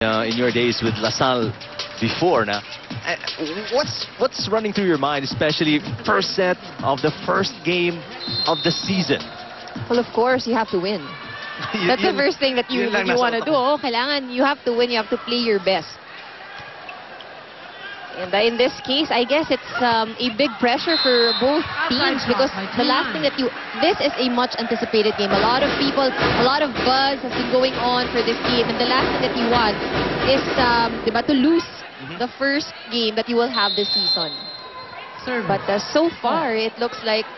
in your days with LaSalle before now. What's running through your mind, especially first set of the first game of the season? Well, of course, you have to win. That's the first thing that you want to do. Oh, kailangan, you have to win, you have to play your best. And in this case, I guess it's a big pressure for both teams because the last thing that this is a much anticipated game. A lot of people, a lot of buzz has been going on for this game. And the last thing that you want is to lose the first game that you will have this season. But so far, it looks like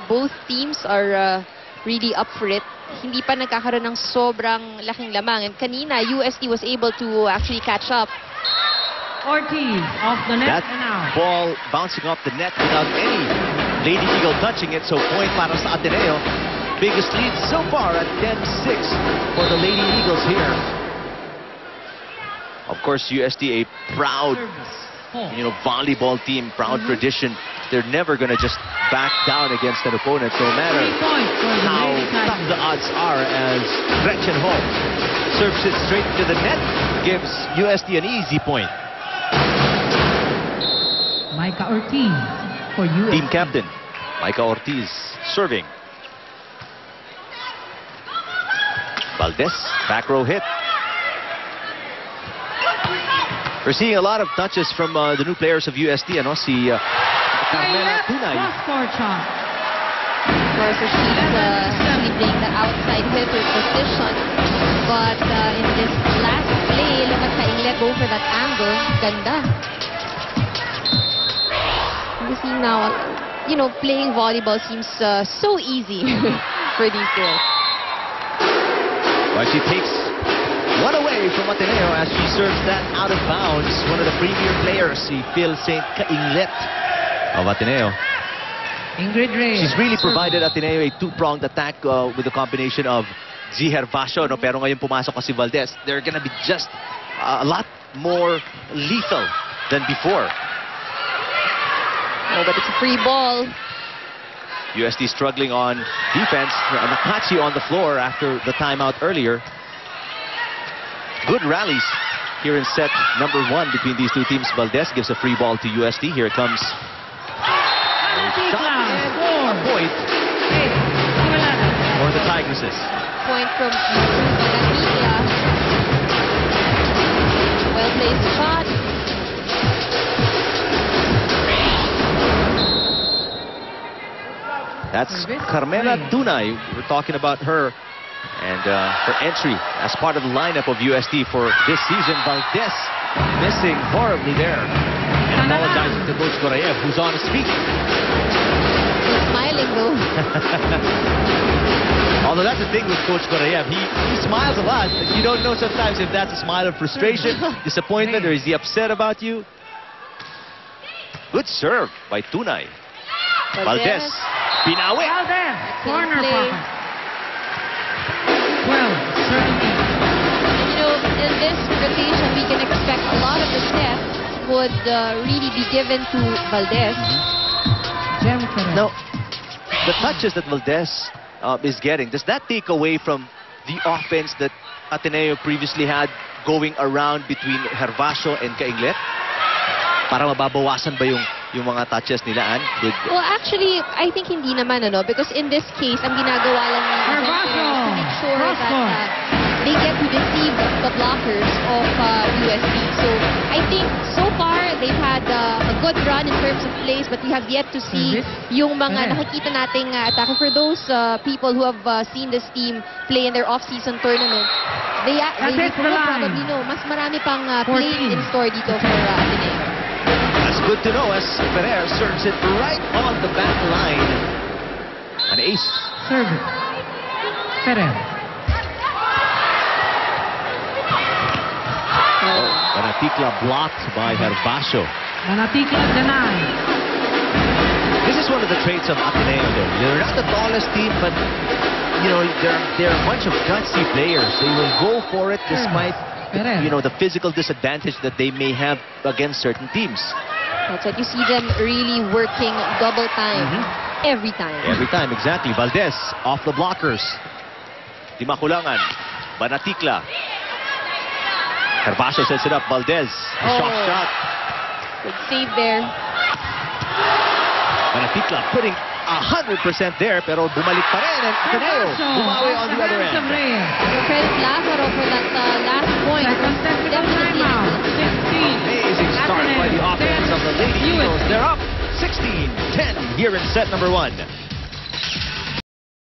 both teams are really up for it. Hindi pa nagkakaroon ng sobrang laking lamang. And kanina, UST was able to actually catch up. Ortiz off the net that and out. Ball bouncing off the net without any Lady Eagle touching it. So point para sa Ateneo. Biggest lead so far at 10-6 for the Lady Eagles here. Of course, UST a proud, volleyball team, proud tradition. They're never going to just back down against an opponent, no matter how tough the odds are, as Gretchen Hall serves it straight to the net, gives UST an easy point. Micah Ortiz for UST. Team captain, Micah Ortiz serving. Valdez, back row hit. We're seeing a lot of touches from the new players of UST, si Carmela Tunay. Cross-court shot. Of course, she's playing the outside hitter position. But in this last play, look at Kainglet go for that angle. Ganda. You see now, playing volleyball seems so easy for these girls. Well, she takes one away from Ateneo as she serves that out of bounds. One of the premier players, si Phil St. Kainglet of Ateneo. Ingrid Reyes. She's really provided Ateneo a two-pronged attack with a combination of G. Hervasio, pero ngayon pumasok kasi Valdez. They're gonna be just a lot more lethal than before. Oh, but it's a free ball. UST struggling on defense. Nakachi on the floor after the timeout earlier. Good rallies here in set number 1 between these two teams. Valdez gives a free ball to UST. Here it comes. A point for the Tigresses. Point from Manatilla. Well placed shot. That's Carmela Tunay. We're talking about her and her entry as part of the lineup of UST for this season. Valdez missing horribly there. And apologizing to Coach Gorayev, who's on his feet. He's smiling though. Although that's the thing with Coach Gorayev, he smiles a lot. You don't know sometimes if that's a smile of frustration, disappointment, or is he upset about you? Good serve by Tunay. Valdez. Binawi. Valdez. Corner play. pocket. Well, certainly. And in this rotation, we can expect a lot of the sets would really be given to Valdez. Now, the touches that Valdez is getting, does that take away from the offense that Ateneo previously had going around between Hervasio and Kainglet? Para mababawasan ba yung mga touches nila, Ann? Well, actually, I think hindi naman, because in this case, ang ginagawa lang nila to make sure that they get to deceive the blockers of UST. So, I think so far, they've had a good run in terms of plays, but we have yet to see yung mga nakikita nating attack. For those people who have seen this team play in their off-season tournament, they probably know mas marami pang play in store dito for Ateneo. That's good to know as Ferrer serves it right on the back line. An ace. Service. Ferrer. Manatilla blocked by Hervasio. Manatilla denied. This is one of the traits of Ateneo, though. They're not the tallest team, but, they're a bunch of gutsy players. They will go for it despite, the physical disadvantage that they may have against certain teams. That's what you see them really working double time every time. Every time, exactly. Valdez off the blockers. Di Makulangan. Banatilla. Gervasio sets it up. Valdez. Shock shot. Good save there. Manatikla putting 100% there, pero bumalik pa rin. And Ateneo bumawi on the other end. Credit Lazaro for that last point. Second technical timeout. 16. Amazing start by the offense of the Lady Eagles. They're up 16-10 here in set number 1.